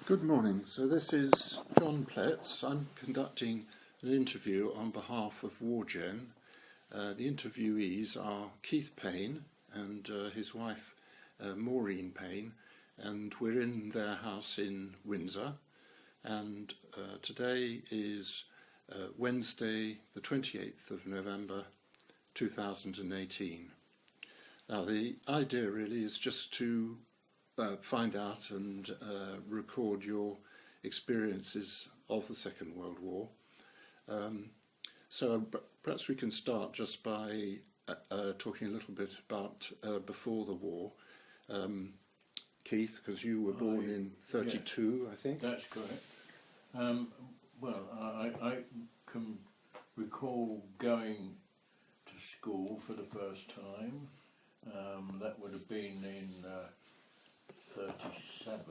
Good morning. So this is John Pletz. I'm conducting an interview on behalf of Wargen. The interviewees are Keith Payne and his wife Maureen Payne, and we're in their house in Windsor. And today is Wednesday, the 28th of November 2018. Now, the idea really is just to find out and record your experiences of the Second World War. So perhaps we can start just by talking a little bit about before the war. Keith, because you were born in 32, yeah, I think. That's correct. Well, I can recall going to school for the first time. That would have been in 37.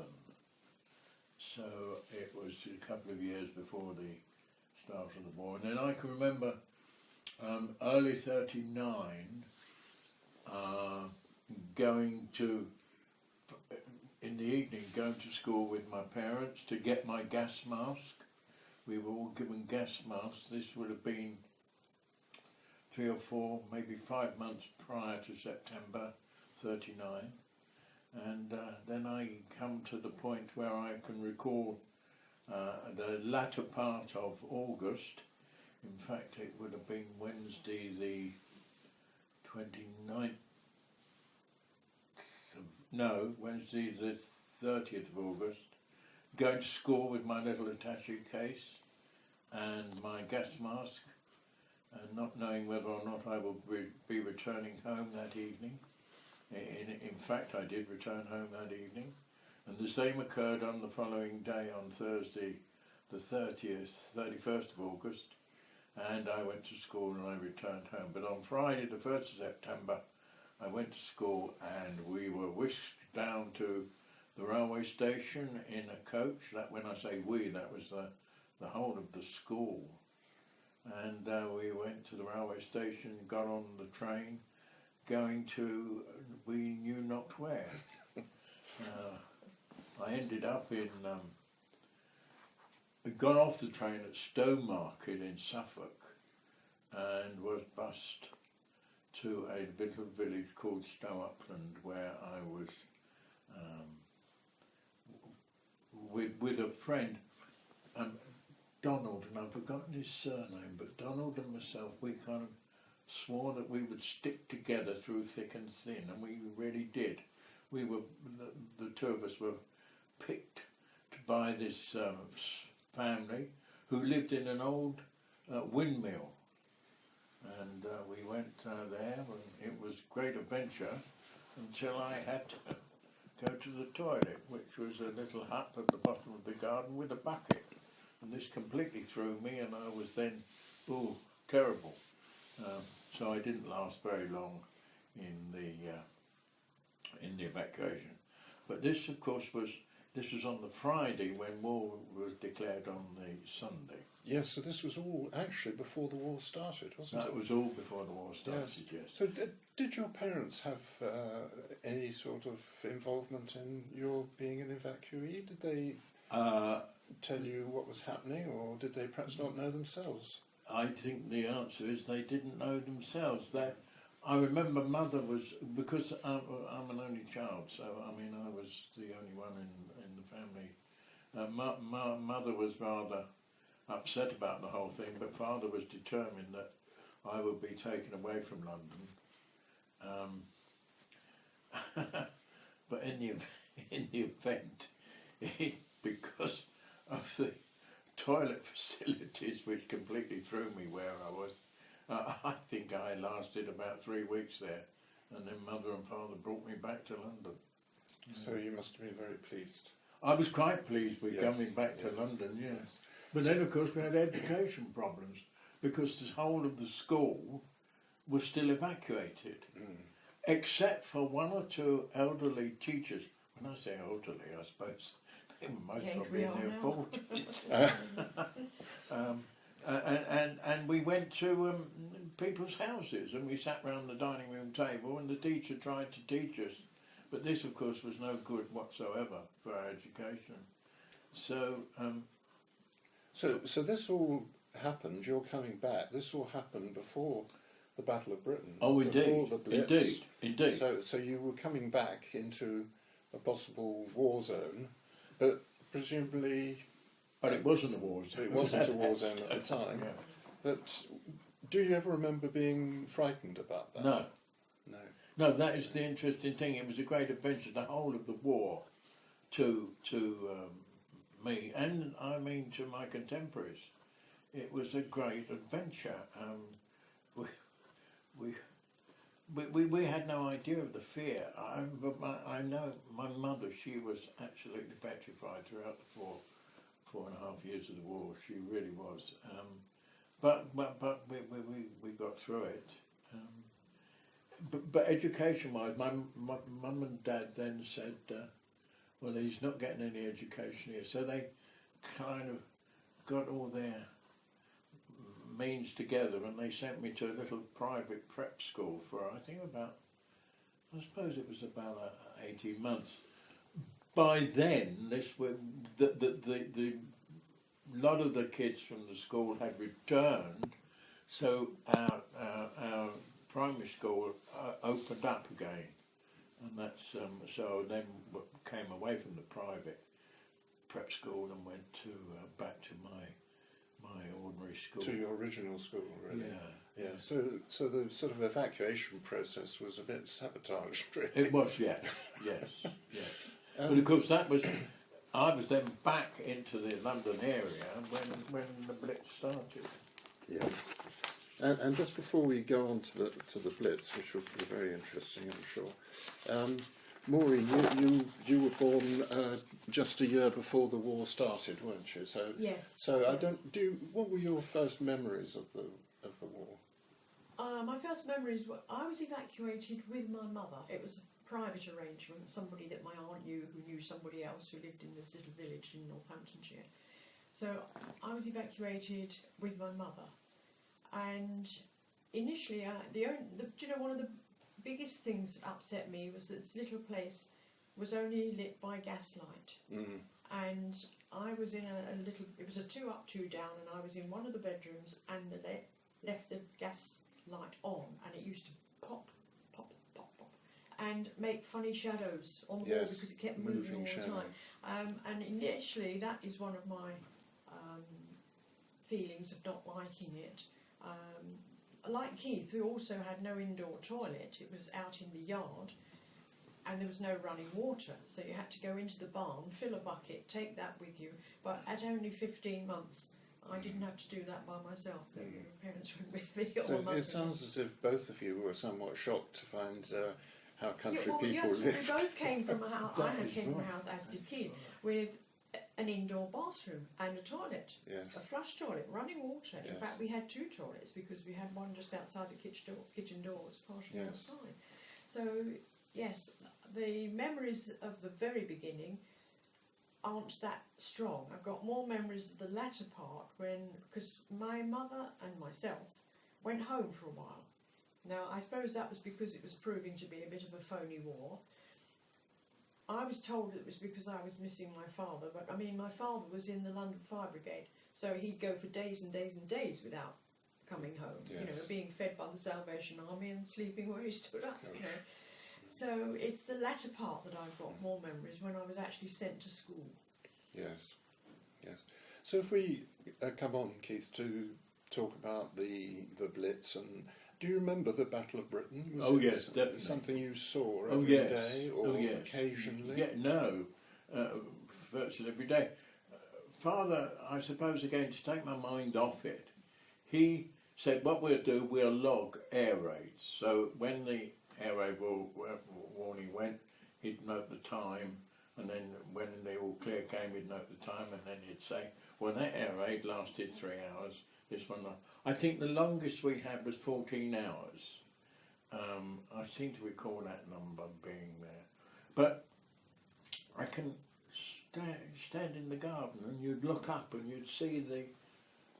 So it was a couple of years before the start of the war. And then I can remember early 39 going to, in the evening, going to school with my parents to get my gas mask. We were all given gas masks. This would have been 3 or 4, maybe 5 months prior to September 39. And then I come to the point where I can recall the latter part of August. In fact, it would have been Wednesday the 29th. Wednesday the 30th of August. Going to school with my little attaché case and my gas mask, and not knowing whether or not I will be returning home that evening. In fact, I did return home that evening, and the same occurred on the following day, on Thursday, the 31st of August, and I went to school and I returned home. But on Friday, the 1st of September, I went to school and we were whisked down to the railway station in a coach. That, when I say we, that was the whole of the school. And we went to the railway station, got on the train, going to we knew not where. I ended up in, got off the train at Stowmarket in Suffolk and was bussed to a little village called Stow Upland, where I was with a friend, Donald, and I've forgotten his surname, but Donald and myself, we kind of swore that we would stick together through thick and thin, and we really did. We were, the two of us were picked by this family who lived in an old windmill, and we went there, and it was great adventure until I had to go to the toilet, which was a little hut at the bottom of the garden with a bucket, and this completely threw me, and I was then, terrible. So I didn't last very long in the evacuation. But this, of course, was on the Friday when war was declared on the Sunday. Yes, so this was all actually before the war started, wasn't it? That was all before the war started, yes. So did your parents have any sort of involvement in your being an evacuee? Did they tell you what was happening, or did they perhaps not know themselves? I think the answer is they didn't know themselves. I remember Mother was, because I'm an only child, so I mean I was the only one in the family. Mother was rather upset about the whole thing, but Father was determined that I would be taken away from London. But in the event, because of the toilet facilities, which completely threw me where I was, I think I lasted about 3 weeks there, and then Mother and Father brought me back to London. So you must have been very pleased. I was quite pleased with coming back to London, yes. But then, of course, we had education problems, because the whole of the school was still evacuated, except for 1 or 2 elderly teachers. When I say elderly, I suppose they were most probably in their 40s. And we went to people's houses, and we sat round the dining room table, and the teacher tried to teach us, but this of course was no good whatsoever for our education. So, So this all happened. You're coming back. This all happened before the Battle of Britain. oh, before indeed, the Blitz. indeed. So you were coming back into a possible war zone, but presumably. But it wasn't a war zone. It wasn't a war zone at the time. Yeah. But do you ever remember being frightened about that? No. No. No, that is the interesting thing. It was a great adventure, the whole of the war, to me, and I mean to my contemporaries. It was a great adventure. We had no idea of the fear. I know my mother, she was absolutely petrified throughout the 4.5 years of the war. She really was. But we got through it. But education-wise, my mum and dad then said, well, he's not getting any education here. So they kind of got all their means together and they sent me to a little private prep school for, I think I suppose it was about 18 months. By then, the lot of the kids from the school had returned, so our primary school opened up again, and that's so then came away from the private prep school and went to back to my ordinary school. To your original school, really. Yeah. Yeah. So the sort of evacuation process was a bit sabotaged, really. It was, yes. But of course, I was then back into the London area when the Blitz started. Yes. And just before we go on to the Blitz, which will be very interesting, I'm sure. Maureen, you were born just a year before the war started, weren't you? So yes. So yes. I don't. What were your first memories of the war? My first memories were I was evacuated with my mother. It was a private arrangement. Somebody that my aunt knew who knew somebody else who lived in this little village in Northamptonshire. So I was evacuated with my mother, and initially, one of the biggest things that upset me was that this little place was only lit by gaslight. Mm. And I was in it was a 2 up, 2 down, and I was in one of the bedrooms, and they left the gas light on, and it used to pop, pop, pop, pop, and make funny shadows on the wall because it kept moving all the time. And initially, that is one of my feelings of not liking it. Like Keith, who also had no indoor toilet, it was out in the yard, and there was no running water, so you had to go into the barn, fill a bucket, take that with you. But at only 15 months, I didn't have to do that by myself. My parents wouldn't be So it sounds as if both of you were somewhat shocked to find how country people yes, live. we both came from a house. Came from a house, as did Keith, with an indoor bathroom and a toilet, a flush toilet, running water. In fact, we had 2 toilets because we had one just outside the kitchen door was partially outside. So, yes, the memories of the very beginning aren't that strong. I've got more memories of the latter part because my mother and myself went home for a while. Now, I suppose that was because it was proving to be a bit of a phony war. I was told it was because I was missing my father, but I mean, my father was in the London Fire Brigade, so he'd go for days and days and days without coming home, being fed by the Salvation Army and sleeping where he stood up, So it's the latter part that I've got more memories, when I was actually sent to school. Yes. So if we come on, Keith, to talk about the Blitz, and do you remember the Battle of Britain? Was yes, definitely. Something you saw every day or occasionally? Virtually every day. Father, I suppose again, to take my mind off it, he said what we'll do, we'll log air raids. So when the air raid warning went, he'd note the time, and then when the all clear came, he'd note the time, and then he'd say, well, that air raid lasted 3 hours, this one not. I think the longest we had was 14 hours. I seem to recall that number being there. But I can stand in the garden and you'd look up and you'd see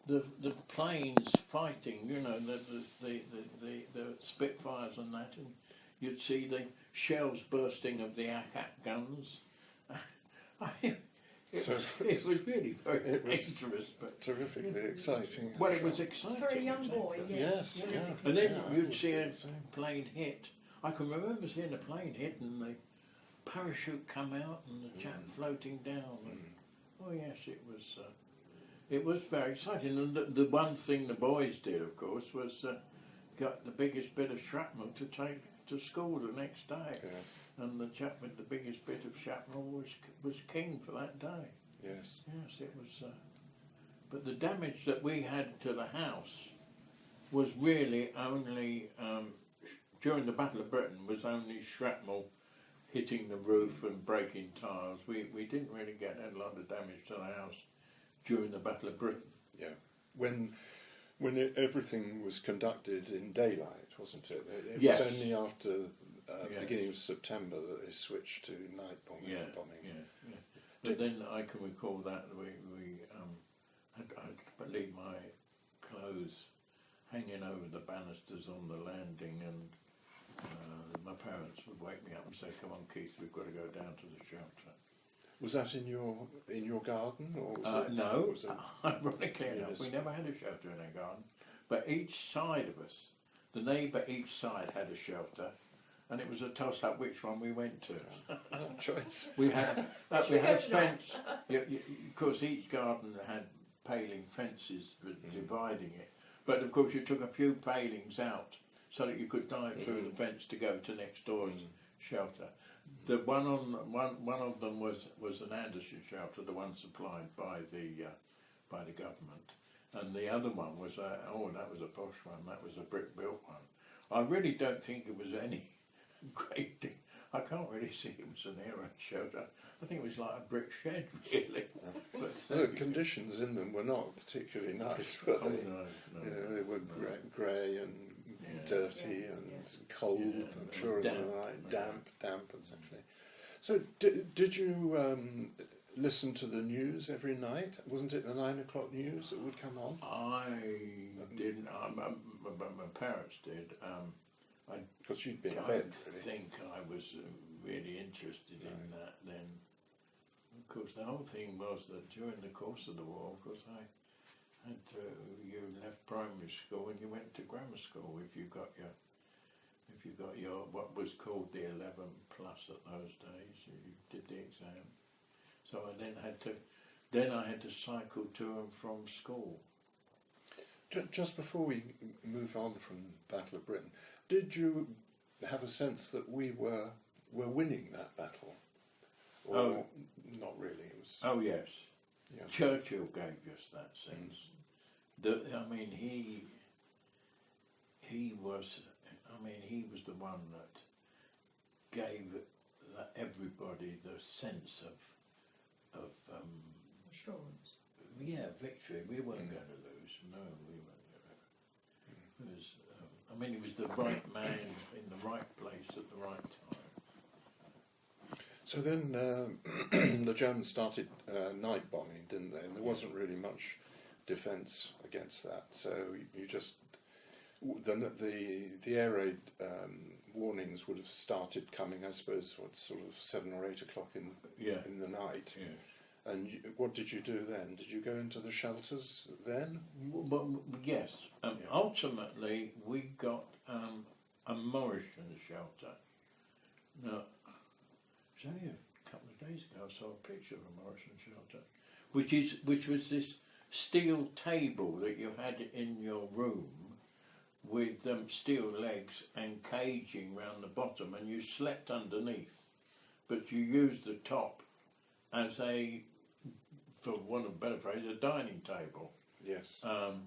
the planes fighting, the Spitfires and that, and you'd see the shells bursting of the Ack guns. It was really very dangerous, but terrifically exciting. well, it was exciting For a young boy, yes. Yes, yeah. And then Yeah, you'd see a absolutely. plane hit. I can remember seeing a plane hit and the parachute come out and the chap floating down. And, oh yes, it was very exciting. And the one thing the boys did, of course, was got the biggest bit of shrapnel to take to school the next day. Yes, And the chap with the biggest bit of shrapnel was king for that day. yes. Yes, it was. But the damage that we had to the house was really only during the Battle of Britain was only shrapnel hitting the roof and breaking tiles. We didn't really get a lot of damage to the house during the Battle of Britain. Yeah. When everything was conducted in daylight, wasn't it? It Yes. was only after Yes. beginning of September that they switched to night bombing. Yeah, bombing. yeah. But then I can recall that we had, I believe, my clothes hanging over the banisters on the landing, and my parents would wake me up and say, "Come on, Keith, we've got to go down to the shelter." Was that in your garden, or was it? No, Was it, ironically enough, Yes. we never had a shelter in our garden, but each side of us, the neighbour each side had a shelter, and it was a toss-up which one we went to. choice. We had Should we go tonight? fence. Of course, each garden had paling fences dividing it, but of course you took a few palings out so that you could dive through the fence to go to next door's shelter. The one of them was an Anderson shelter, the one supplied by the government, and the other one was that was a posh one. That was a brick built one. I really don't think it was any great thing. I can't really see it was an air raid shelter. I think it was like a brick shed, really. But The conditions in them were not particularly nice, were they? no. You know, they were grey and dirty Yes, and yes. cold. Yeah, I'm sure in damp. the night, damp essentially. So did you listen to the news every night? Wasn't it the 9 o'clock news that would come on? I didn't. But my parents did. Because you'd been in I bed, don't really. think I was really interested in that then. Of course, the whole thing was that during the course of the war, of course, I had you left primary school and you went to grammar school if you got your what was called the 11 plus at those days. You did the exam, so I then had to cycle to and from school. Just before we move on from Battle of Britain, did you have a sense that we were winning that battle? Or not really? It was, Oh yes. yeah. Churchill gave us that sense. He was the one that gave everybody the sense of Assurance. victory. We weren't going to lose. No, we weren't going to. It was, he was the right man in the right place at the right time. So then the Germans started night bombing, didn't they? And there wasn't really much defence against that. So you just the air raid warnings would have started coming, I suppose, sort of 7 or 8 o'clock in the night. Yeah. And what did you do then? Did you go into the shelters then? Well, yes. Ultimately, we got a Morrison shelter. Now, it's only a couple of days ago I saw a picture of a Morrison shelter, which was this steel table that you had in your room with steel legs and caging round the bottom, and you slept underneath, but you used the top as a, for want of a better phrase, a dining table. Yes. And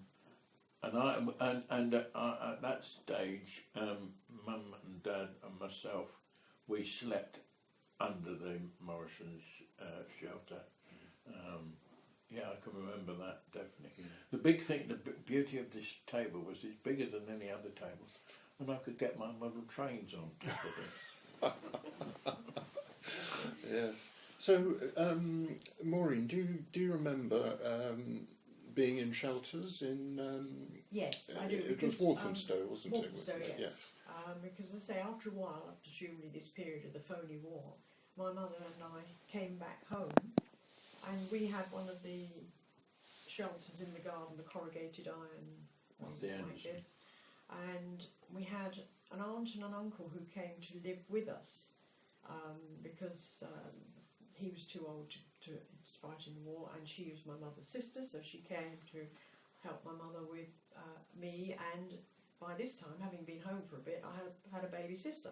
at that stage, Mum and Dad and myself, we slept under the Morrison's shelter. I can remember that definitely. The big thing, the beauty of this table was it's bigger than any other table, and I could get my model trains on top of it. Yes. So, Maureen, do you remember being in shelters in? Yes, I do. It was Walthamstow, wasn't it? Walthamstow, yes. Yes. Because as I say, after a while, presumably this period of the phony war, my mother and I came back home, and we had one of the shelters in the garden, the corrugated iron ones like this, and we had an aunt and an uncle who came to live with us because he was too old to fight in the war, and she was my mother's sister, so she came to help my mother with me, and by this time, having been home for a bit, I had a baby sister.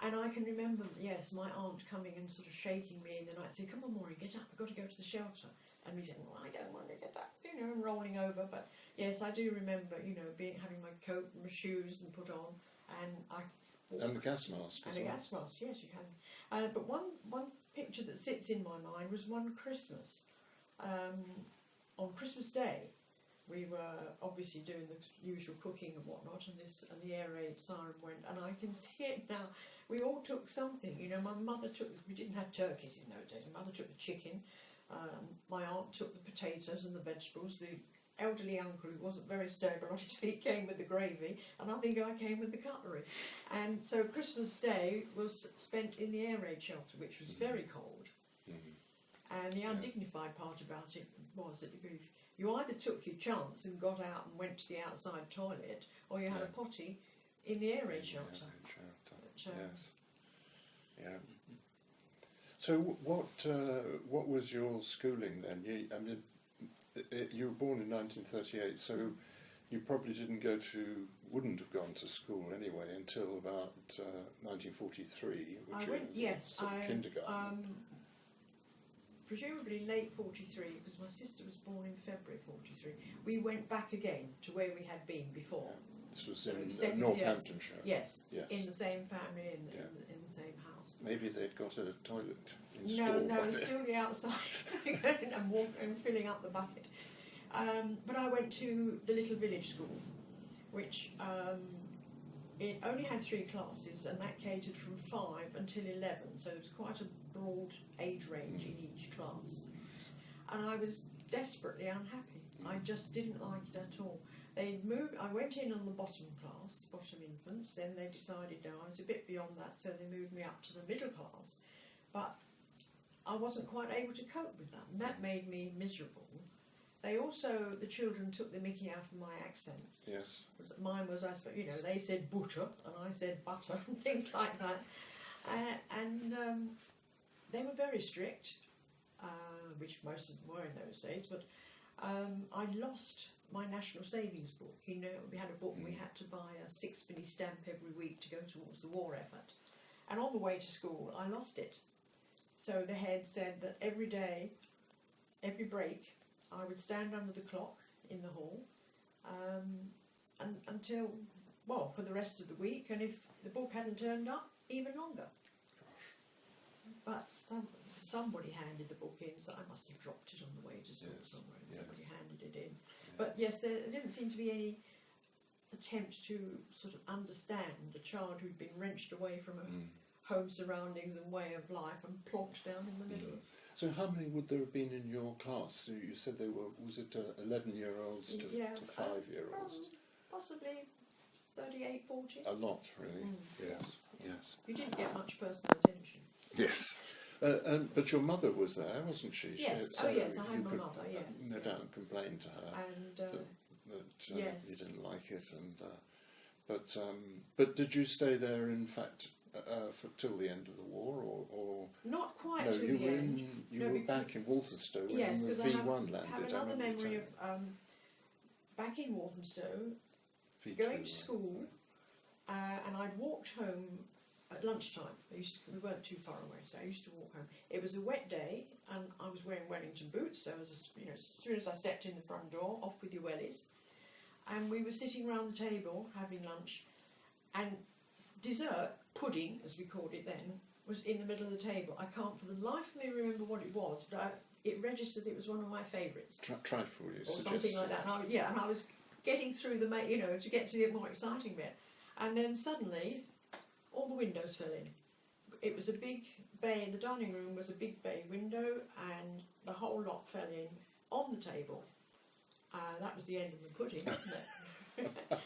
And I can remember, yes, my aunt coming and sort of shaking me in the night, saying, "Come on, Maureen, get up, we've got to go to the shelter." And me saying, "Well, I don't want to get up," and rolling over. But yes, I do remember, having my coat and my shoes and put on, and the gas mask as well. And a gas mask, yes, you can. But one picture that sits in my mind was one Christmas. On Christmas Day, we were obviously doing the usual cooking and whatnot, and the air raid siren went, and I can see it now. We all took something. My mother we didn't have turkeys in those days. My mother took the chicken. My aunt took the potatoes and the vegetables. The elderly uncle, who wasn't very stable on his feet, came with the gravy, and I think I came with the cutlery. And so Christmas Day was spent in the air raid shelter, which was very cold. And the undignified part about it was that you either took your chance and got out and went to the outside toilet, or you had a potty in the air raid shelter. Yes. Yeah. So what was your schooling then? You were born in 1938, so you probably wouldn't have gone to school anyway until about 1943, kindergarten. Presumably late 43, because my sister was born in February 43. We went back again to where we had been before. This was in Northamptonshire. Yes, in the same family, in the same house. Maybe they'd got a toilet installed. No, it was still the outside and filling up the bucket. But I went to the little village school, which it only had 3 classes, and that catered from 5 until 11, so there was quite a broad age range in each class. And I was desperately unhappy. I just didn't like it at all. I went in on the bottom class, the bottom infants, then they decided, no, I was a bit beyond that, so they moved me up to the middle class. But I wasn't quite able to cope with that, and that made me miserable. The children took the mickey out of my accent. Yes. Mine was, I suppose, they said butter, and I said butter, and things like that. They were very strict, which most of them were in those days, but I lost my national savings book. We had a book, we had to buy a 6-penny stamp every week to go towards the war effort. And on the way to school, I lost it. So the head said that every day, every break, I would stand under the clock in the hall until, for the rest of the week, and if the book hadn't turned up, even longer. But somebody handed the book in, so I must have dropped it on the way to school somewhere, and somebody handed it in. But yes, there didn't seem to be any attempt to sort of understand a child who'd been wrenched away from a home surroundings and way of life and plonked down in the middle of. So how many would there have been in your class? So you said they were, was it 11-year-olds to 5-year-olds? Possibly 38, 40. A lot, really. Yes. You didn't get much personal attention. Yes. But your mother was there, wasn't she? Yes, so I had my mother, yes. No doubt complain to her that you didn't like it. But did you stay there, in fact, till the end of the war, or not quite? No, till you the were end. were back in Walthamstow when the V1 landed. I have another memory of back in Walthamstow, going to school, and I'd walked home at lunchtime. We weren't too far away, so I used to walk home. It was a wet day, and I was wearing Wellington boots, so as soon as I stepped in the front door, off with your wellies. And we were sitting round the table having lunch, and dessert, pudding, as we called it then, was in the middle of the table. I can't for the life of me remember what it was, but it registered it was one of my favourites. Trifle, you or something like that. And I was getting through to get to the more exciting bit. And then suddenly, all the windows fell in. It was a big bay, the dining room was a big bay window, and the whole lot fell in on the table. That was the end of the pudding, wasn't it?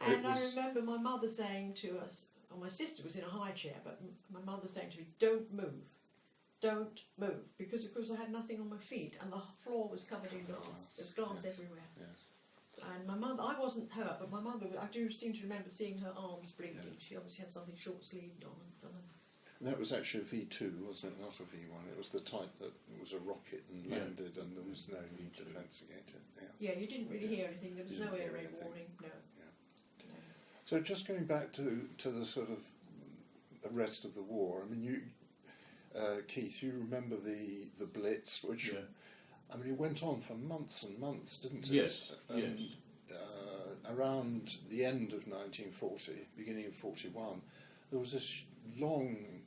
And I remember my mother saying to us, my sister was in a high chair, but my mother saying to me, don't move, don't move, because of course I had nothing on my feet and the floor was covered in glass. There was glass Yes. everywhere. Yes. And my mother, I wasn't hurt, but my mother, I do seem to remember seeing her arms bleeding. Yes. She obviously had something short-sleeved on and something. That was actually a V2, wasn't it? Not a V1. It was the type that was a rocket and Yeah. landed, and there was no V2. defence against it. Yeah. Yeah, you didn't really hear anything. There was Didn't no hear air raid anything. warning. No. Yeah. No. So just going back to the sort of the rest of the war. I mean, you, Keith, you remember the Blitz, which Yeah. I mean, it went on for months and months, didn't it? Yes, And, yes. around the end of 1940, beginning of 41, there was this long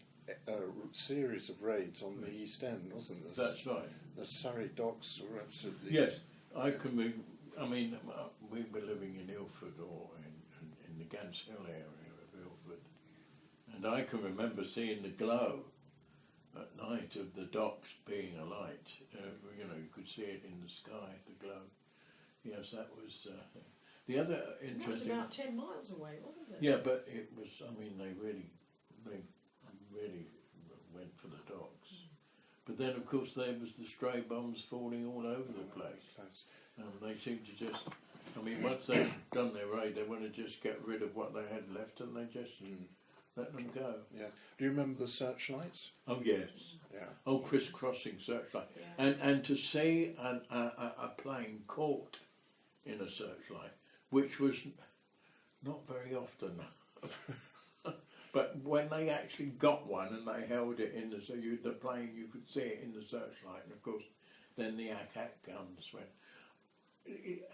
series of raids on the East End, wasn't there? That's right. The Surrey docks were absolutely... Yes, I can. I mean, we were living in Ilford or in the Gants Hill area of Ilford, and I can remember seeing the glow at night of the docks being alight. You know, you could see it in the sky, the glow. Yes, that was the other That was interesting. about 10 miles away, wasn't it? Yeah, but it was. I mean, they really went for the docks. But then, of course, there was the stray bombs falling all over the place. They seemed to just. I mean, once they'd done their raid, they want to just get rid of what they had left, and they just let them go. Yeah. Do you remember the searchlights? Oh yes. Yeah. Oh, crisscrossing searchlight, Yeah. and to see a plane caught in a searchlight, which was not very often. But when they actually got one and they held it in the plane, you could see it in the searchlight, and of course, then the ACAT guns went.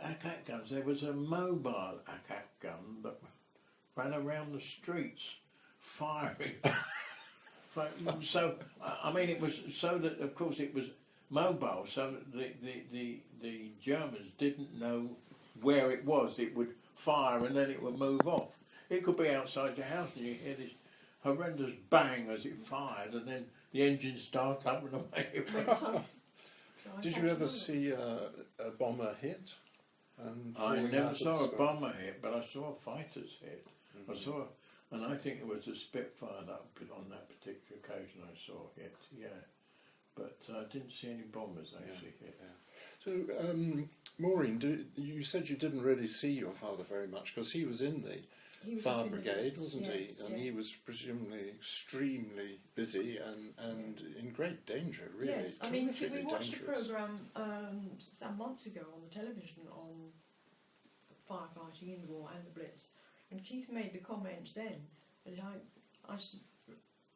ACAT guns. There was a mobile ACAT gun that ran around the streets, firing. So I mean, it was so that of course it was mobile, so that the Germans didn't know where it was. It would fire and then it would move off. It could be outside your house and you hear this horrendous bang as it fired, and then the engine start up and away it went. Did you ever see a bomber hit? And I falling out never of saw the a sky? bomber hit, but I saw a fighter's hit. I saw, and I think it was a Spitfire that on that particular occasion I saw hit. Yeah, but I didn't see any bombers actually hit. Yeah. So, Maureen, you said you didn't really see your father very much because he was in the He was fire up in the brigade, Blitz, wasn't yes, he? And he was presumably extremely busy and in great danger, really. Yes, I mean, we terrifically watched dangerous. a programme some months ago on the television on firefighting in the war and the Blitz, and Keith made the comment then, and I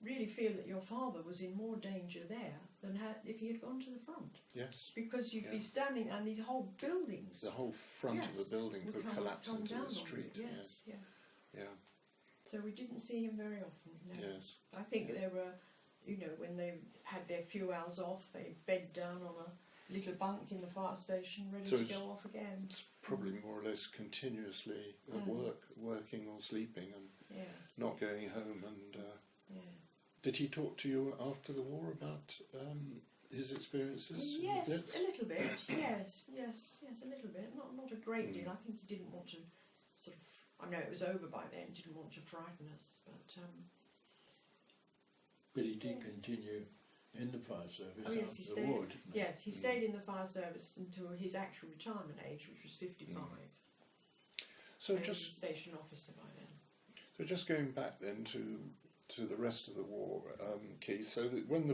really feel that your father was in more danger there than if he had gone to the front. Yes. Because you'd be standing and these whole buildings. The whole front of the building would could collapse come into down the on street. you. Yes, yes. Yeah. So we didn't see him very often. No. Yes. I think they were, when they had their few hours off, they bed down on a little bunk in the fire station, ready So to it's- go off again. It's probably more or less continuously at work, working or sleeping and Yes. not going home. And Yeah. did he talk to you after the war about his experiences? in the Yes, Blitz? a little bit. Yes, a little bit. Not a great deal. I think he didn't want to sort of. I know it was over by then. Didn't want to frighten us, But he did continue in the fire service Oh, yes, he after the stayed. war, didn't he? Yes, he stayed in the fire service until his actual retirement age, which was 55. So And he was just a station officer by then. So just going back then to the rest of the war, Keith. So that when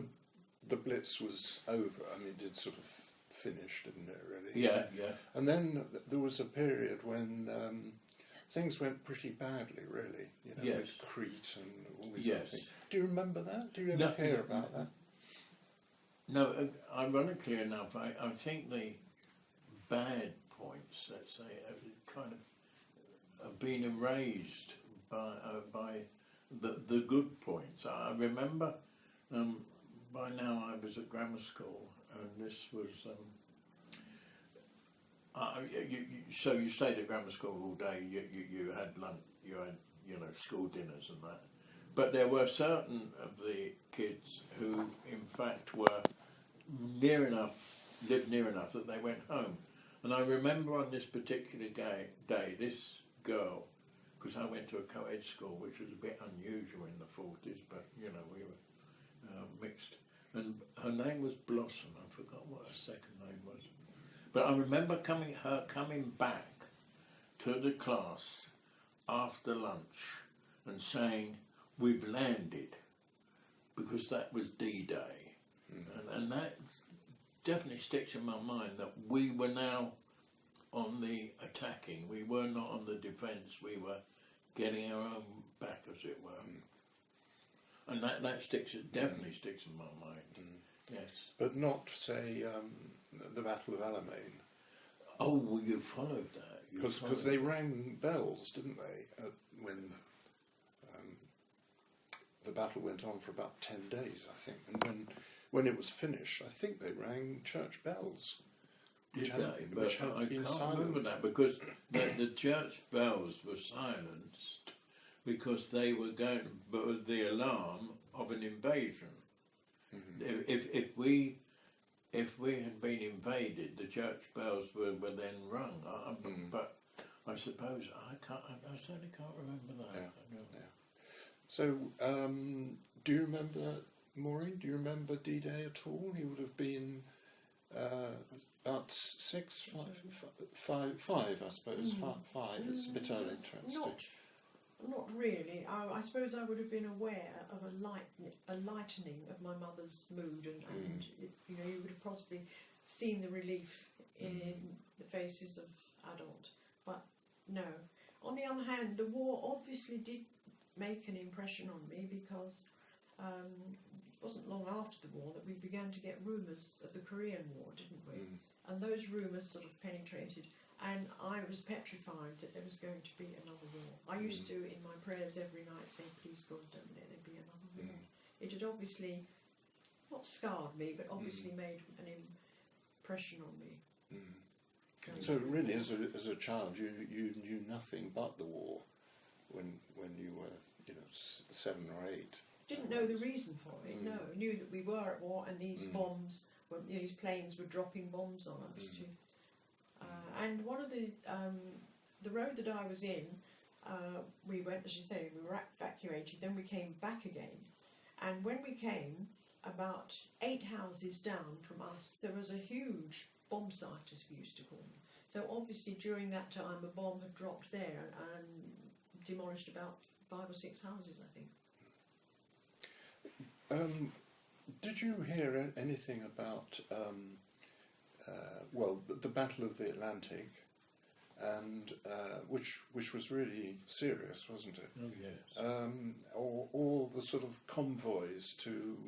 the Blitz was over, I mean, it did sort of finish, didn't it? Really. Yeah, yeah. And then there was a period when things went pretty badly, really. Yes. With Crete and all these Yes. other things. Do you remember that? Do you ever No, hear no, about that? No, ironically enough, I think the bad points, let's say, have kind of been erased by the good points. I remember by now I was at grammar school, and this was. So you stayed at grammar school all day. You had lunch. You had school dinners and that. But there were certain of the kids who, in fact, were lived near enough that they went home. And I remember on this particular day, this girl, because I went to a co-ed school, which was a bit unusual in the 40s, but we were mixed. and her name was Blossom. I forgot what her second name was. But I remember her coming back to the class after lunch and saying, "We've landed," because that was D-Day. And that definitely sticks in my mind, that we were now on the attacking. We were not on the defence. We were getting our own back, as it were. And that definitely sticks in my mind. Yes. But not, say, the Battle of Alamein. Oh, well, you followed that. Because they rang bells, didn't they, when the battle went on for about 10 days, I think. And when it was finished, I think they rang church bells. Which had I can't remember that, because the church bells were silenced because they were going with the alarm of an invasion. If we had been invaded, the church bells were then rung. But I suppose I certainly can't remember that. Yeah. So, do you remember, Maureen? Do you remember D-Day at all? He would have been about 6, 5, I suppose. 5. It's a bit early to ask. Not really. I suppose I would have been aware of a lightening of my mother's mood, and you would have possibly seen the relief in the faces of adult. But no. On the other hand, the war obviously did make an impression on me, because it wasn't long after the war that we began to get rumours of the Korean War, didn't we? And those rumours sort of penetrated. And I was petrified that there was going to be another war. I used to, in my prayers every night, say, "Please God, don't let there be another war." It had obviously not scarred me, but obviously made an impression on me. So really, as a child, you knew nothing but the war when you were 7 or 8. Didn't know the reason for it. No, knew that we were at war, and these these planes were dropping bombs on us. And one of the road that I was in, we went, as you say, we were evacuated, then we came back again. And when we came, about 8 houses down from us, there was a huge bomb site, as we used to call them. So obviously during that time a bomb had dropped there and demolished about 5 or 6 houses, I think. Did you hear anything about the Battle of the Atlantic, and which was really serious, wasn't it? Oh yes. Or all the sort of convoys to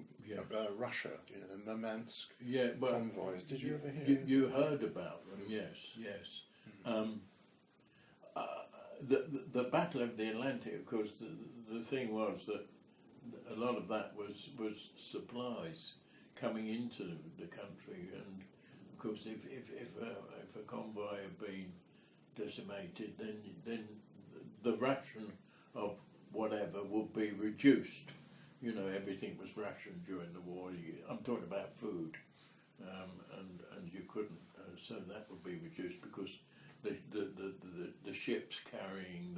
Russia, the Murmansk convoys. Did you ever hear? You heard about them? Yes. The Battle of the Atlantic, of course. The thing was that a lot of that was supplies coming into the country, and of course, if a convoy had been decimated, then the ration of whatever would be reduced. Everything was rationed during the war. I'm talking about food, and you couldn't. So that would be reduced because the ships carrying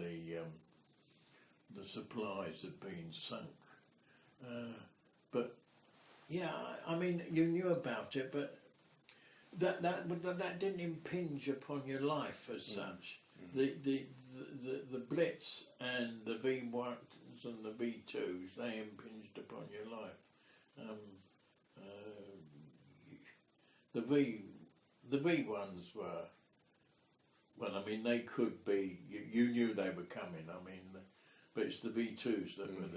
the supplies had been sunk. But yeah, I mean, you knew about it, but that didn't impinge upon your life as such. The Blitz and the V1s and the V2s, they impinged upon your life. The V1s were, well, I mean, they could be. You knew they were coming. I mean, but it's the V2s that were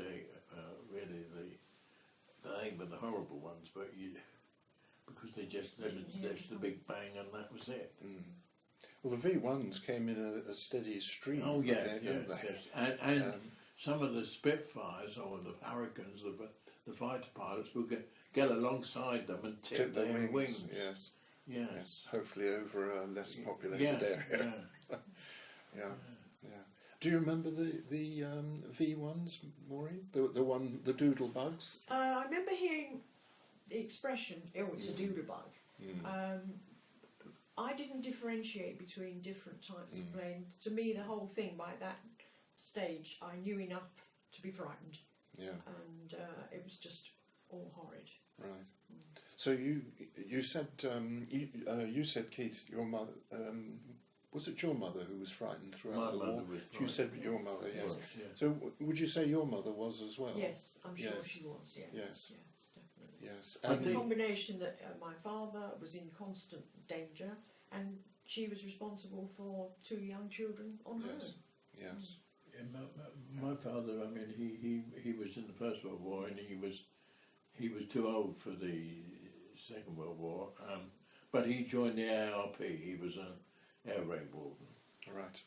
really they were the horrible ones. But because there was the big bang and that was it. Well, the V1s came in a steady stream. Oh yeah, didn't they? Yes. And some of the Spitfires or the Hurricanes, the fighter pilots would get alongside them and tip their wings. Yes. Hopefully over a less populated area. Yeah. Do you remember the V1s, Maureen? The doodle bugs? I remember hearing the expression, "Oh, it's a doodle bug." I didn't differentiate between different types of planes. To me, the whole thing, by that stage, I knew enough to be frightened. Yeah. And it was just all horrid. Right. So you said Keith, your mother, was it your mother who was frightened throughout the war? You said your mother, yes. Was, yes. So would you say your mother was as well? Yes, I'm sure Yes. she was. Yes, Yes. yes, definitely. Yes. And the And combination that my father was in constant danger, and she was responsible for 2 young children on her Yes. own. yes. Yeah, my father, I mean, he was in the First World War, and he was too old for the Second World War, but he joined the ARP. He was an air raid warden. Right.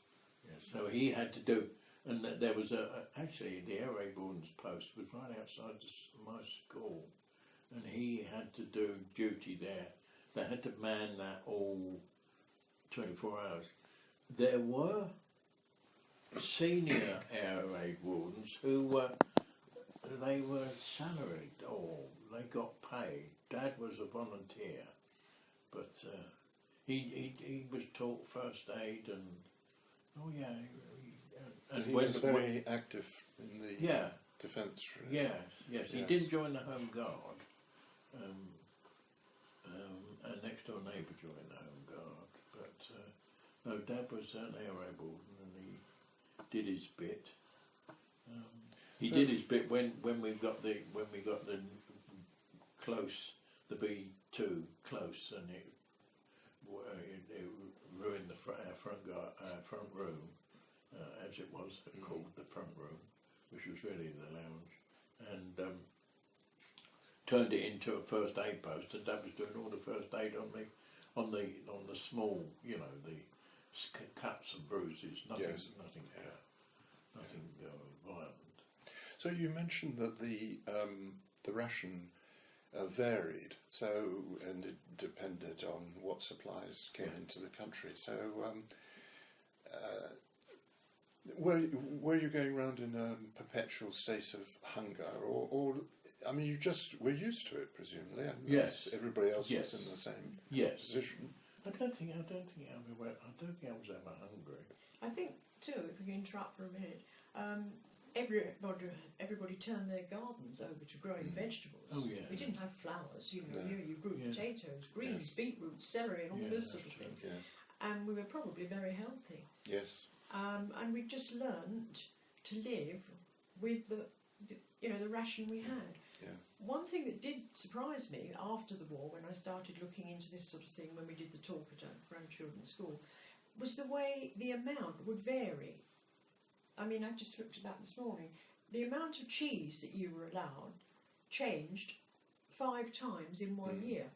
Yeah, so he had to do, and there was actually the air raid warden's post was right outside my school, and he had to do duty there. They had to man that all 24 hours. There were senior air raid wardens who were salaried, or they got paid. Dad was a volunteer, but he was taught first aid and And he was very active in the defence. Yes. He didn't join the Home Guard. A next door neighbour joined the Home Guard, but no, Dad was an air raid warden, and he did his bit. He did his bit when we got the close, the B2 close, and it ruined our front room, as it was called, the front room, which was really the lounge, and turned it into a first aid post, and Dad was doing all the first aid on the small, the cuts and bruises, nothing violent. So you mentioned that the ration varied, and it depended on what supplies came into the country. So were you going around in a perpetual state of hunger, or I mean, you just were used to it, presumably? Yes. Everybody else was in the same position. I don't think I was ever hungry. I think too, if we can interrupt for a minute, everybody turned their gardens over to growing vegetables. Oh yeah. We didn't have flowers, you grew Yeah. potatoes, greens, beetroot, celery, and all this sort of thing. Yes. And we were probably very healthy. Yes. And we just learnt to live with the ration we had. Yeah. One thing that did surprise me after the war, when I started looking into this sort of thing, when we did the talk at our grandchildren's school, was the way the amount would vary. I mean, I just looked at that this morning. The amount of cheese that you were allowed changed 5 times in 1 year.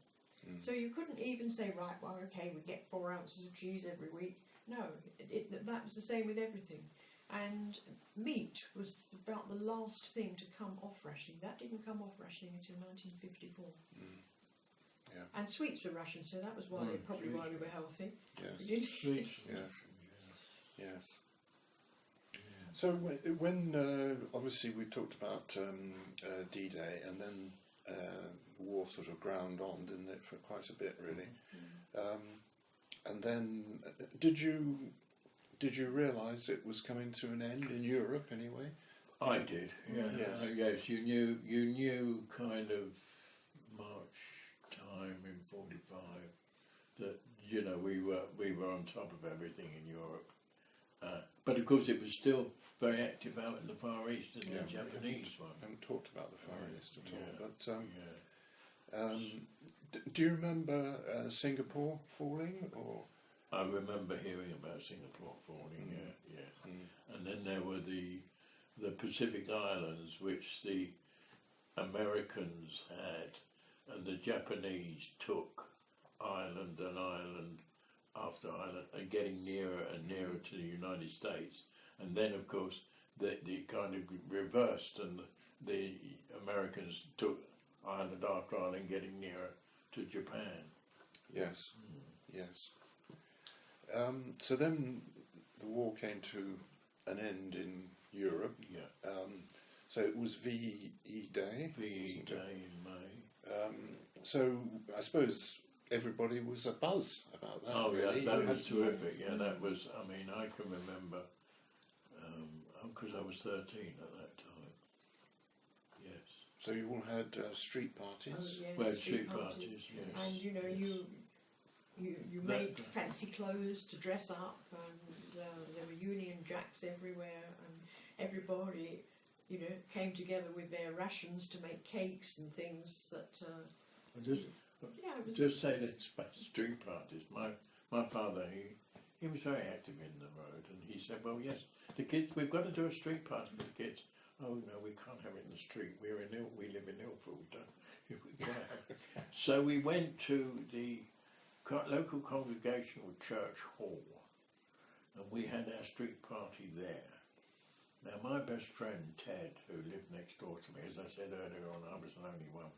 So you couldn't even say, right, well, okay, we get 4 ounces of cheese every week. No, that was the same with everything. And meat was about the last thing to come off rationing. That didn't come off rationing until 1954. Yeah. And sweets were rationed, so that was probably why we were healthy. Yes. Sweets. Yes. So when obviously we talked about D-Day, and then the war sort of ground on, didn't it, for quite a bit, really? And then did you realise it was coming to an end in Europe anyway? I did. Yeah. Yes. Yes. You knew kind of March time in '45 that we were on top of everything in Europe. But of course, it was still very active out in the Far East and the Japanese one. I haven't talked about the Far East at all, but do you remember Singapore falling? Or I remember hearing about Singapore falling. And then there were the Pacific Islands, which the Americans had, and the Japanese took island and island after island, and getting nearer and nearer to the United States. And then, of course, the kind of reversed, and the Americans took island after island, getting nearer to Japan. Yes, yes. So then the war came to an end in Europe. Yeah. So it was VE Day. VE Day in May. So I suppose everybody was abuzz about that. Oh really. yeah, that was terrific. Yeah, that was. I mean, I can remember because I was 13 at that time. Yes. So you all had street parties? Oh, yes, Well, street parties, yes. And you know, you made fancy clothes to dress up, and there were Union Jacks everywhere, and everybody, you know, came together with their rations to make cakes and things that. It was Just say that about street parties. My father, he was very active in the road, and he said, "Well, yes, the kids, we've got to do a street party for the kids." Oh no, we can't have it in the street. We live in Ilford. We can't have it. So we went to the local congregational church hall, and we had our street party there. Now, my best friend Ted, who lived next door to me, as I said earlier on, I was the only one.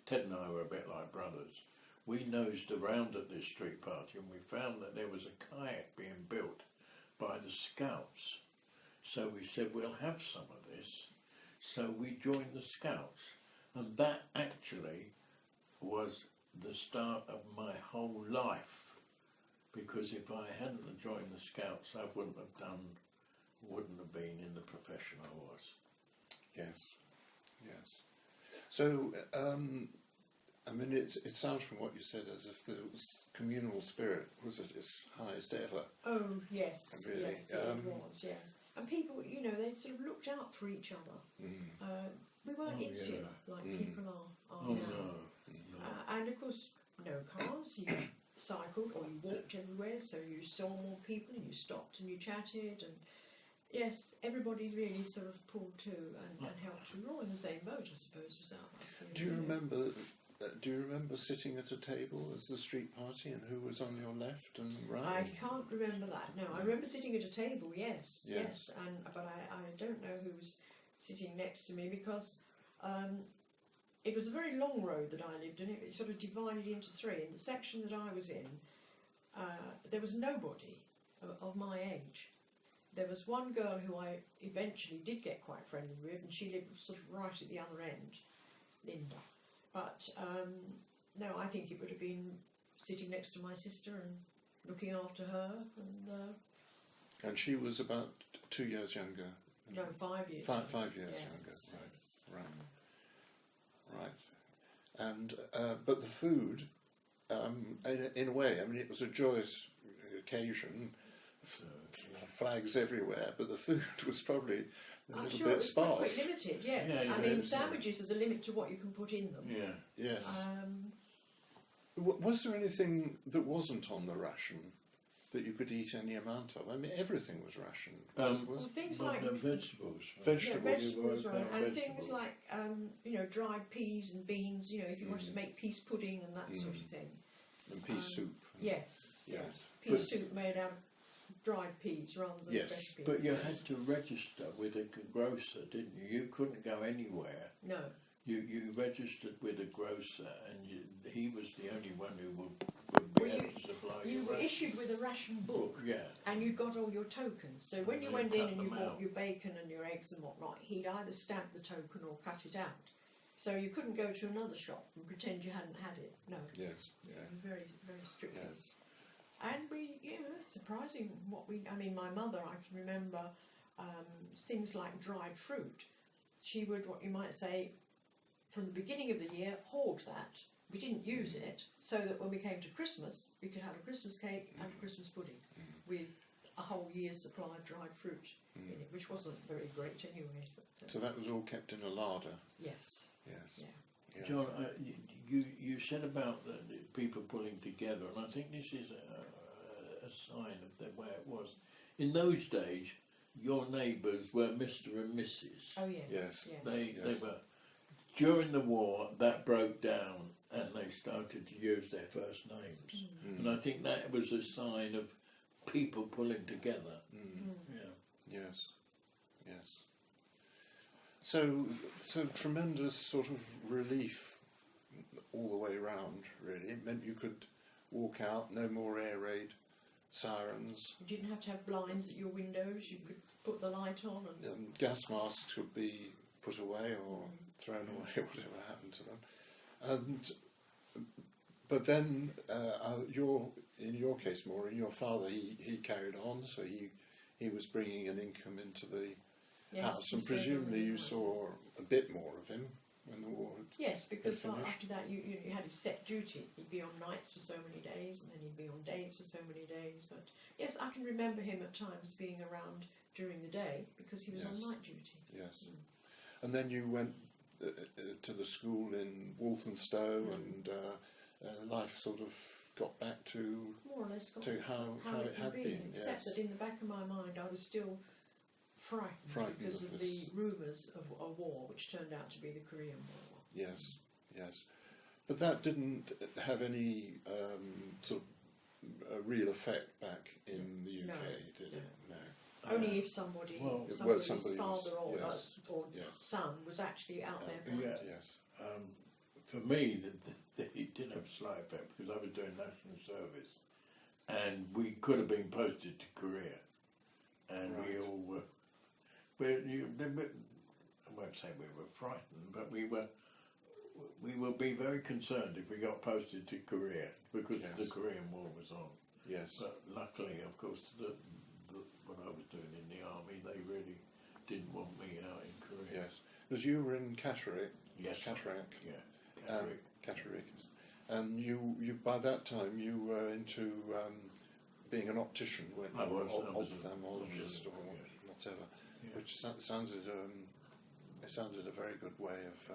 Ted and I were a bit like brothers. We nosed around at this street party, and we found that there was a kayak being built by the Scouts. So we said, we'll have some of this. So we joined the Scouts, and that actually was the start of my whole life, because if I hadn't joined the Scouts, I wouldn't have been in the profession I was. Yes, yes. So, I mean, it sounds from what you said as if the communal spirit was at its highest ever. Oh yes, really, yes, it was, yes. And people, you know, they sort of looked out for each other. We weren't insular like people are Oh now. no. And of course, no cars. You cycled or you walked everywhere, so you saw more people and you stopped and you chatted. And yes, everybody really sort of pulled to and helped. We were all in the same boat, I suppose. Was that? Do you remember sitting at a table as the street party, and who was on your left and right? I can't remember that. No, I remember sitting at a table. Yes. But I don't know who was sitting next to me, because it was a very long road that I lived in. It sort of divided into three. In the section that I was in, there was nobody of my age. There was one girl who I eventually did get quite friendly with, and she lived sort of right at the other end, Linda. But no, I think it would have been sitting next to my sister and looking after her. And she was about 2 years younger. No, 5 years. 5 years younger. Right. And but the food, in a way, I mean, it was a joyous occasion. Flags everywhere, but the food was probably a little bit sparse. Quite limited, yes. I mean, sandwiches, there's a limit to what you can put in them. Yeah. Yes. Was there anything that wasn't on the ration that you could eat any amount of? I mean, everything was rationed. Well, things like vegetables. Vegetables, right. And things like dried peas and beans. You know, if you wanted to make peas pudding and that sort of thing. And pea soup. Yes. Yes. Pea soup made out of dried peas rather than fresh peas. But you had to register with a grocer, didn't you? You couldn't go anywhere. No. You registered with a grocer, and he was the only one who would be able to supply you. You were issued with a ration book, and you got all your tokens. So when you went in and you bought your bacon and your eggs and whatnot, he'd either stamp the token or cut it out. So you couldn't go to another shop and pretend you hadn't had it. No. Yes. Yeah. Very, very strict. Yes. And it's surprising I mean, my mother, I can remember things like dried fruit. She would, what you might say, from the beginning of the year, hoard that. We didn't use it, so that when we came to Christmas, we could have a Christmas cake and a Christmas pudding with a whole year's supply of dried fruit in it, which wasn't very great anyway. But, so that was all kept in a larder? Yes. Yes. Yeah. Yes. John, you said about the people pulling together, and I think this is a sign of where it was. In those days, your neighbours were Mr. and Mrs. Oh, yes. Yes. They were. During the war, that broke down, and they started to use their first names. And I think that was a sign of people pulling together. Yeah. Yes. Yes. So tremendous sort of relief all the way round, really. It meant you could walk out, no more air raid sirens. You didn't have to have blinds at your windows, you could put the light on. And gas masks could be put away or thrown away, whatever happened to them. But then, in your case, Maureen, your father, he carried on, so he was bringing an income into the house, and presumably you saw a bit more of him when the war had Yes, because finished. after that you had his set duty. He'd be on nights for so many days, and then he'd be on days for so many days. But yes, I can remember him at times being around during the day because he was on night duty. Yes. And then you went to the school in Walthamstow, and life sort of got back to more or less to how it had been. Except that in the back of my mind I was still frightened because of the rumours of a war which turned out to be the Korean War. Yes, yes. But that didn't have any sort of real effect back in the UK, did it? No. Only if somebody's father or son was actually out there fighting. Yes. For me, it did have a slight effect because I was doing national service, and we could have been posted to Korea, and we all were. I won't say we were frightened, but we would be very concerned if we got posted to Korea because the Korean War was on. Yes. But luckily, of course, what I was doing in the army, they really didn't want me out in Korea. Yes. Because you were in Catterick. Yes. Catterick. Yeah. Catterick. And you by that time you were into being an optician, weren't you? I was ophthalmologist or whatever. Yeah. Which sounded a very good way of.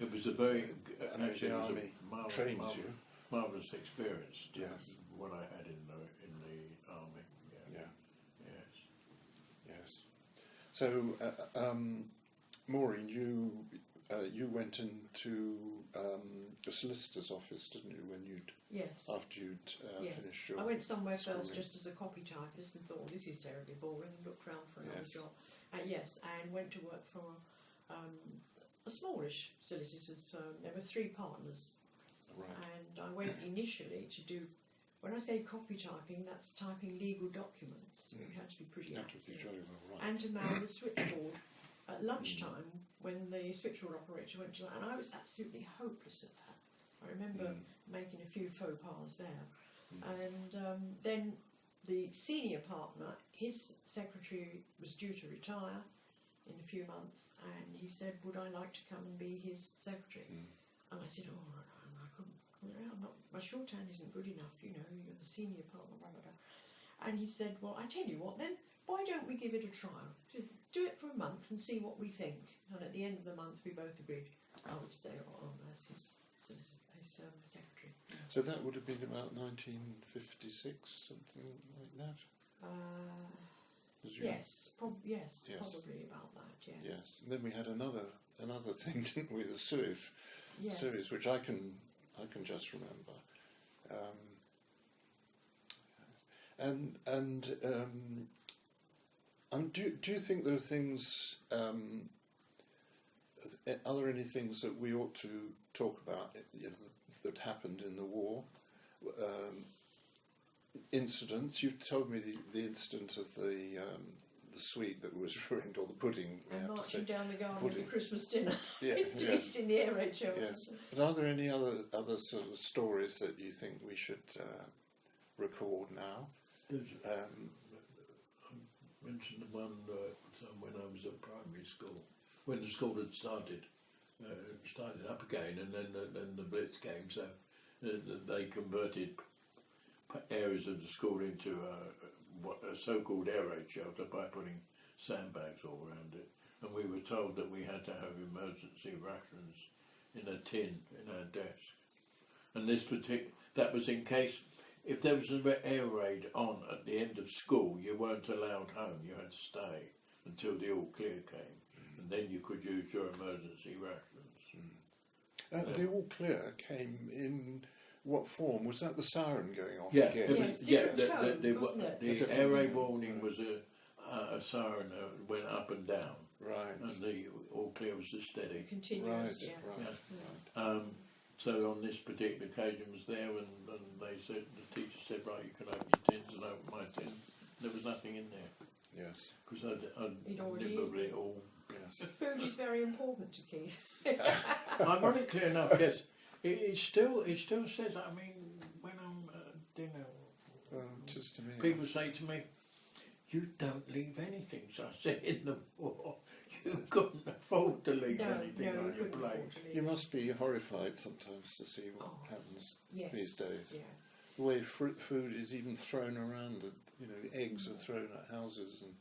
It was a very the army trains you. Marvelous experience. Yes. What I had in the army. Yeah. Yes. So, Maureen, you went into a solicitor's office, didn't you? When after you'd finished your. I went somewhere schooling. first just as a copy typist and thought, oh, this is terribly boring, and looked round for another job. And went to work for a smallish solicitor's firm. There were 3 partners. Right. And I went initially to do, when I say copy typing, that's typing legal documents. You had to be pretty accurate. And to man the switchboard at lunchtime when the switchboard operator went to that. And I was absolutely hopeless at that. I remember making a few faux pas there. And then the senior partner, his secretary was due to retire in a few months, and he said, would I like to come and be his secretary? And I said, oh, I couldn't. My shorthand isn't good enough, you're the senior partner, blah, blah, blah. And he said, well, I tell you what then, why don't we give it a trial? Do it for a month and see what we think. And at the end of the month, we both agreed I would stay on as his secretary. So that would have been about 1956, something like that? Yes, probably about that, Yes. And then we had another thing, didn't we, the Suez. Yes. Suez, which I can just remember. Do you think there are things? Are there any things that we ought to talk about that happened in the war? Incidents. You've told me the incident of the sweet that was ruined, or the pudding. And marching down the garden with the Christmas dinner. Yes. In the air raid show. Yes. But are there any other sort of stories that you think we should record now? I mentioned the one when I was at primary school, when the school had started up again, and then the Blitz came, so they converted areas of the school into a so-called air raid shelter by putting sandbags all around it, and we were told that we had to have emergency rations in a tin in our desk. And that was in case if there was an air raid on at the end of school, you weren't allowed home. You had to stay until the all clear came, and then you could use your emergency rations. The all clear came in what form? Was that the siren going off Yeah, again? The air raid warning was a siren that went up and down. Right. And the all clear was the steady. Continuous, Right. So on this particular occasion was there, and they said, the teacher said, right, you can open your tins, and open my tin. There was nothing in there. Yes. Because I'd deliberately all... Yes. Food is very important to Keith. Ironically enough, yes. It still says, I mean, when I'm at dinner, Just to me, people say to me, you don't leave anything. So I said, in the war, you couldn't afford to leave anything on your plate. You must be horrified sometimes to see what happens these days. Yes. The way food is even thrown around, and, you know, eggs are thrown at houses, and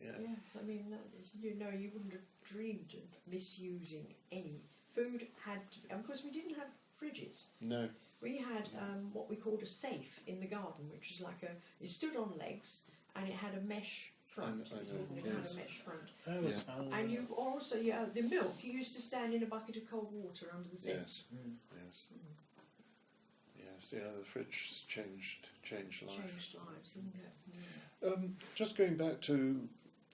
Yes, I mean, you wouldn't have dreamed of misusing any food. Of course, we didn't have fridges. No. We had what we called a safe in the garden, which was like it stood on legs and it had a mesh front. It had a mesh front. And you also, the milk, you used to stand in a bucket of cold water under the sink. Yes, yes, the fridge changed life. Changed lives, didn't it? Just going back to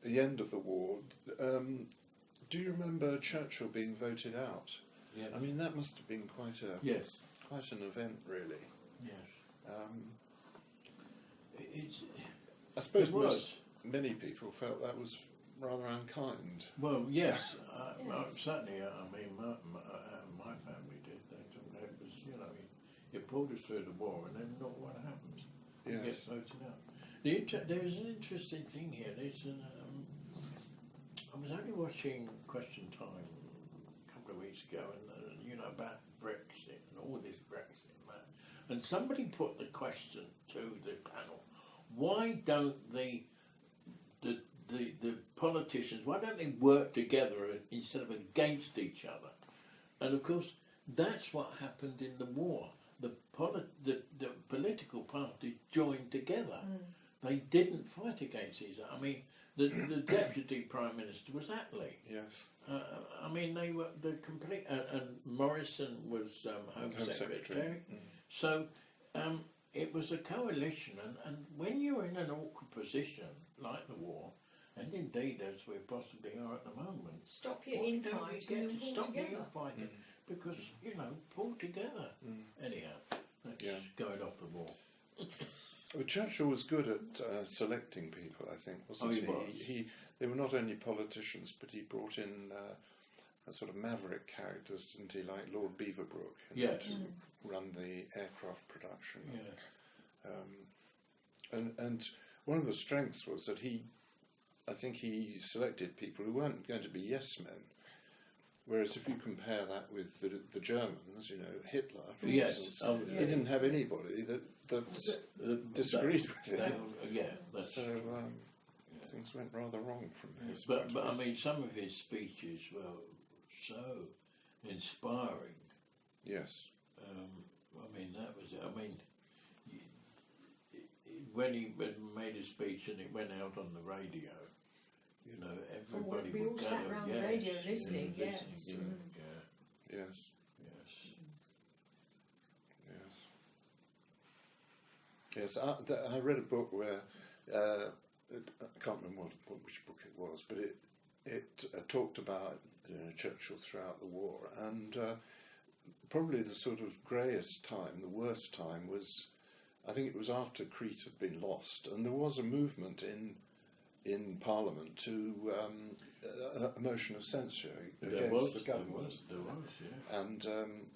the end of the war, do you remember Churchill being voted out? Yes. I mean, that must have been quite an event, really. Yes. I suppose many people felt that was rather unkind. Well, yes, certainly. I mean, my family did. They thought it was, you pulled us through the war, and then look what happened. Yes. You get voted out. There's an interesting thing here. I was only watching Question Time a couple of weeks ago, and about Brexit and all this Brexit, man. And somebody put the question to the panel: why don't the politicians, why don't they work together instead of against each other? And of course, that's what happened in the war. The political parties joined together. They didn't fight against each other. I mean, the deputy prime minister was Attlee. Yes. I mean, they were the complete, and Morrison was Home Secretary. So it was a coalition, and when you're in an awkward position like the war, and indeed as we possibly are at the moment, stop your infighting and pull together. Because pull together. Anyhow, that's going off the wall. But Churchill was good at selecting people, I think, wasn't he? They were not only politicians, but he brought in a sort of maverick characters, didn't he, like Lord Beaverbrook, to run the aircraft production. Yeah. And one of the strengths was that I think he selected people who weren't going to be yes men. Whereas if you compare that with the Germans, Hitler, for instance, he didn't have anybody that disagreed with him. So things went rather wrong from his But I mean, some of his speeches were so inspiring. Yes. I mean, that was it. I mean, when he made a speech and it went out on the radio, everybody we would all gather. sat around the radio listening. Yes. Yes. I read a book where I can't remember which book it was, but it talked about Churchill throughout the war, and probably the sort of greyest time, the worst time was, I think it was after Crete had been lost, and there was a movement in Parliament to a motion of censure against the government. There was, yeah. And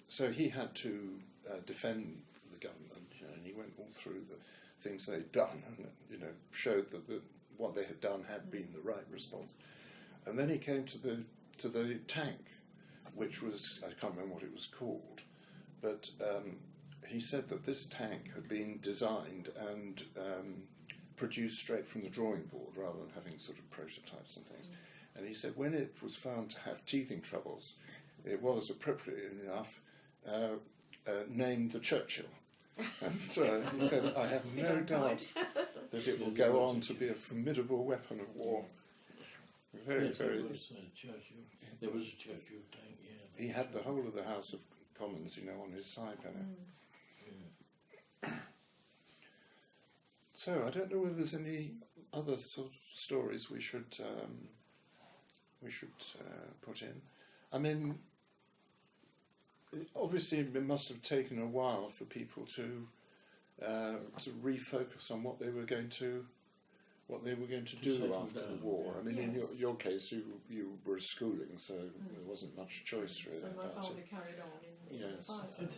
so he had to defend the government, and he went all through the things they'd done, and showed that what they had done had been the right response. And then he came to the tank, which was, I can't remember what it was called, but he said that this tank had been designed and produced straight from the drawing board rather than having sort of prototypes and things. And he said when it was found to have teething troubles, it was appropriately enough named the Churchill. And he said, I have no doubt that it will go on to be a formidable weapon of war. Very. There was a Churchill. There was a Churchill tank. Yeah. He had the whole of the House of Commons, on his side, So I don't know whether there's any other sort of stories we should put in. I mean, obviously it must have taken a while for people to refocus on what they were going to do after the war. I mean, in your case, you were schooling, so there wasn't much choice really. So my father carried on in the fire service.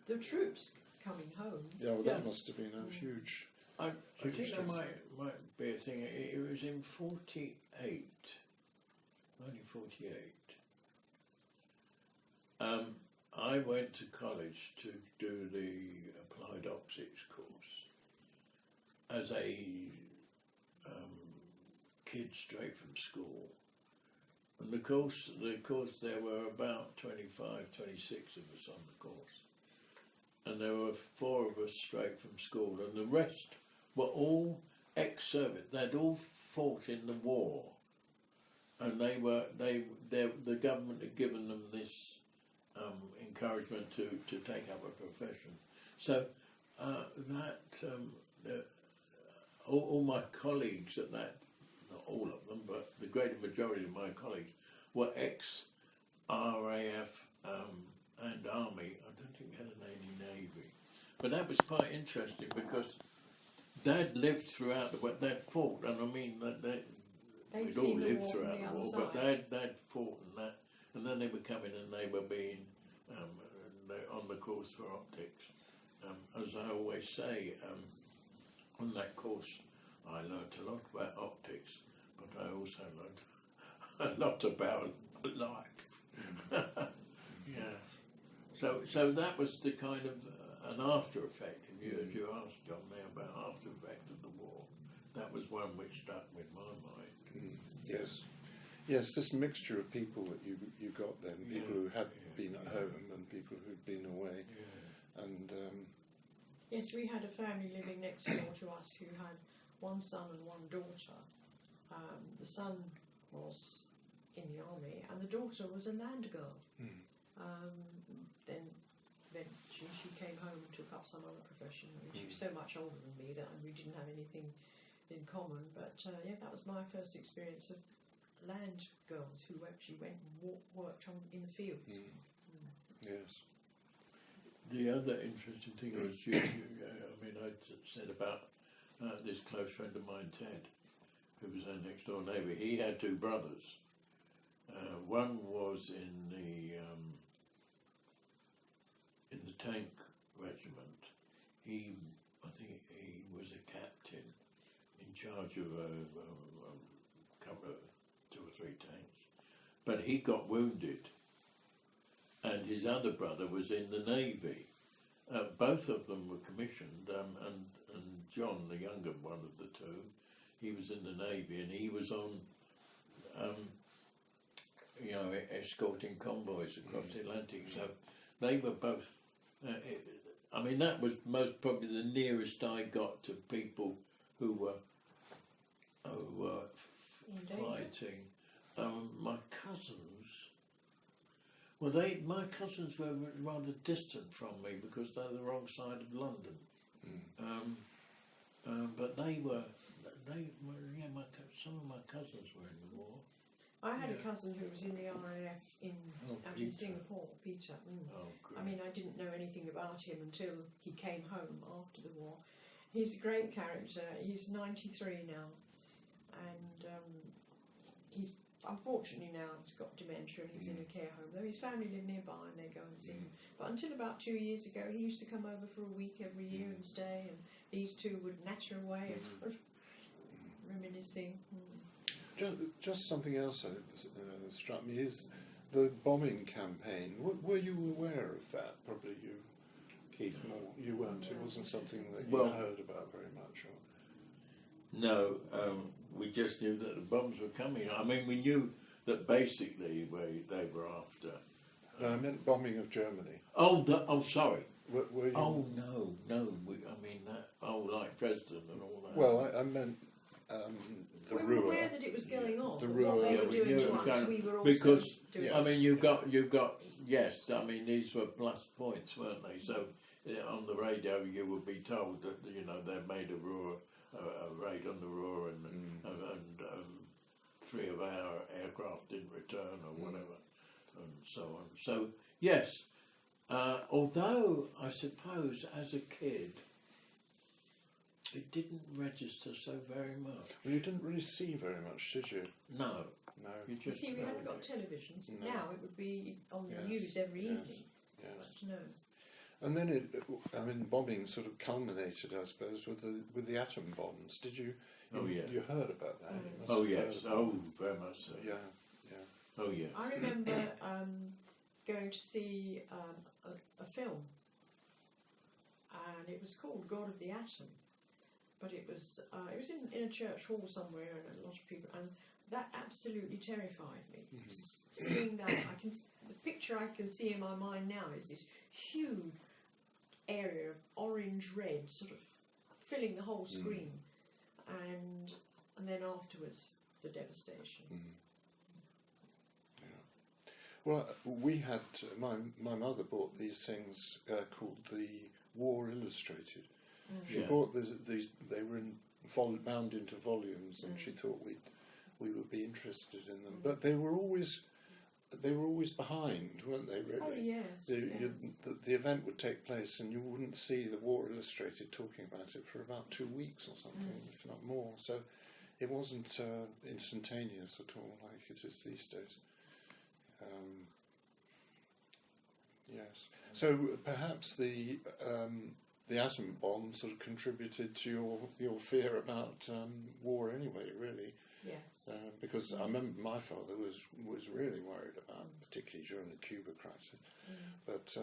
The troops coming home. Yeah, well, that must have been a huge. I think that might be a thing. It was in 1948. I went to college to do the applied optics course as a kid straight from school. And the course there were about 25, 26 of us on the course. And there were 4 of us straight from school, and the rest were all ex-service. They'd all fought in the war, and the government had given them this encouragement to take up a profession. So all my colleagues at that, not all of them, but the greater majority of my colleagues were ex-RAF and Army. I don't think we had any Navy. But that was quite interesting because Dad lived throughout they'd fought, and I mean, we'd all lived throughout the war, but they'd fought and then they were coming and they were being on the course for optics. As I always say, on that course I learnt a lot about optics, but I also learnt a lot about life. Yeah. So that was the kind of an after effect, as you asked John there about after effect of the war. That was one which stuck with my mind. Yes. Yes, this mixture of people that you got then, people who had been at home and people who'd been away. Yeah. And yes, we had a family living next door to us who had one son and one daughter. The son was in the army and the daughter was a land girl. Then she came home and took up some other profession. I mean, she was so much older than me that we didn't have anything in common. But that was my first experience of land girls who actually went and worked in the fields. Yes. The other interesting thing was, I said about this close friend of mine, Ted, who was our next door neighbour. He had 2 brothers. One was in the tank regiment. I think he was a captain in charge of a couple of 2 or 3 tanks, but he got wounded, and his other brother was in the Navy. Both of them were commissioned, and John, the younger one of the 2, he was in the Navy, and he was on escorting convoys across the Atlantic. So they were both. That was most probably the nearest I got to people who were fighting. My cousins. Well, my cousins were rather distant from me because they're the wrong side of London. But some of my cousins were in the war. I had a cousin who was in the RAF in Singapore, Peter. I didn't know anything about him until he came home after the war. He's a great character. He's 93 now, and he's unfortunately now he's got dementia and he's in a care home. Though his family live nearby and they go and see him. But until about 2 years ago, he used to come over for a week every year and stay, and these 2 would natter away and reminiscing. Just something else struck me is the bombing campaign. Were you aware of that? Probably you, Keith, more. You weren't. It wasn't something that you heard about very much. Or? No, we just knew that the bombs were coming. I mean, we knew that basically they were after. No, I meant bombing of Germany. Sorry. Were you? Oh no. Like Dresden and all that. Well, I meant. We were aware that it was going on. The what they were doing to us, we were also because doing. Yes. You got. Yes, these were plus points, weren't they? So on the radio, you would be told that they made a raid on the Ruhr, and 3 of our aircraft didn't return or whatever, and so on. So yes, although I suppose as a kid. It didn't register so very much. Well, you didn't really see very much, did you? No. You see, we hadn't got televisions. No. Now it would be on the news every evening. Yes. But no. And then bombing sort of culminated, I suppose, with the atom bombs. Did you? You heard about that? You must Oh have yes. heard about Oh, that. very much so. Yeah. Oh yeah. I remember going to see a film, and it was called God of the Atom, but it was in a church hall somewhere, and a lot of people, and that absolutely terrified me. Seeing that, the picture I can see in my mind now is this huge area of orange-red, sort of filling the whole screen, and then afterwards the devastation. Well, we had my mother bought these things called the War Illustrated. She bought these. They were bound into volumes, and she thought we would be interested in them. But they were always behind, weren't they? Really? Oh yes. The event would take place, and you wouldn't see the War Illustrated talking about it for about 2 weeks or something, if not more. So it wasn't instantaneous at all, like it is these days. Yes. So perhaps the atom bomb sort of contributed to your fear about war anyway, really. Yes. Because I remember my father was really worried about, particularly during the Cuba crisis. But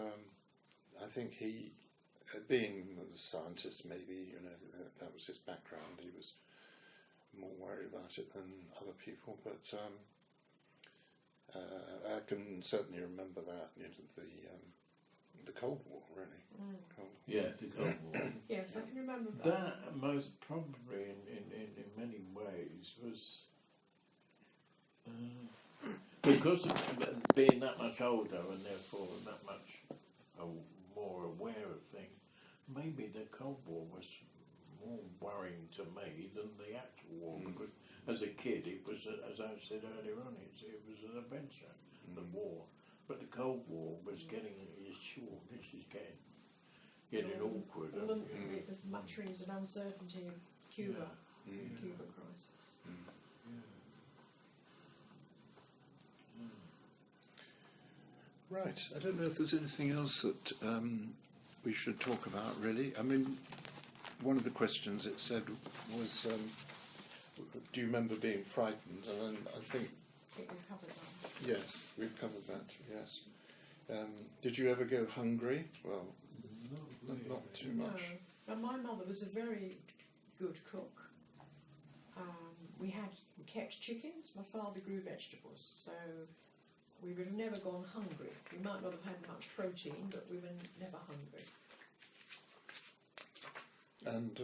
I think he, being a scientist, maybe that was his background. He was more worried about it than other people. But I can certainly remember that, the Cold War, really. Cold War. Yeah, the Cold War. Yes, I can remember That most probably, in many ways, was because of being that much older and therefore that much more aware of things. Maybe the Cold War was more worrying to me than the actual war, because as a kid it was, as I said earlier on, it was an adventure, the war. But the Cold War was getting, this is getting awkward. The mutterings and uncertainty of Cuba, the Cuba crisis. Right. I don't know if there's anything else that we should talk about, really. I mean, one of the questions it said was, do you remember being frightened? And I think We've covered that. yes, we've covered that. Yes. Did you ever go hungry? Well, not too much. No. But my mother was a very good cook. We kept chickens. My father grew vegetables, so we would have never gone hungry. We might not have had much protein, but we were never hungry. And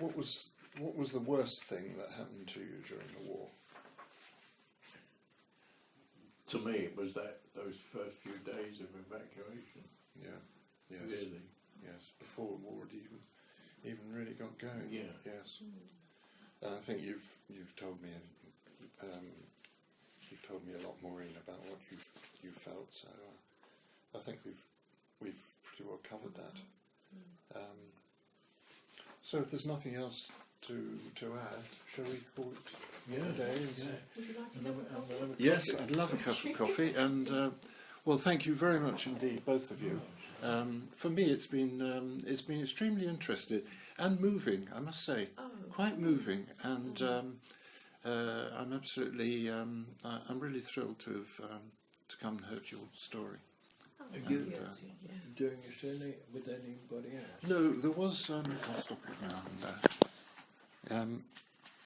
what was the worst thing that happened to you during the war? To me, it was those first few days of evacuation. Yeah. Yes. Really. Yes. Before the war had even really got going. Yeah. Yes. And I think you've told me a lot, Maureen, about what you felt. So I think we've pretty well covered that. So if there's nothing else to add, shall we call it a day? Would you like another coffee? Yes, I'd love a cup of coffee. And well, thank you very much indeed, both of you. For me, it's been extremely interesting and moving, I must say, quite moving. And I'm absolutely, I'm really thrilled to have to come and heard your story. Are you doing it with anybody else? No, there was. I'll stop it now.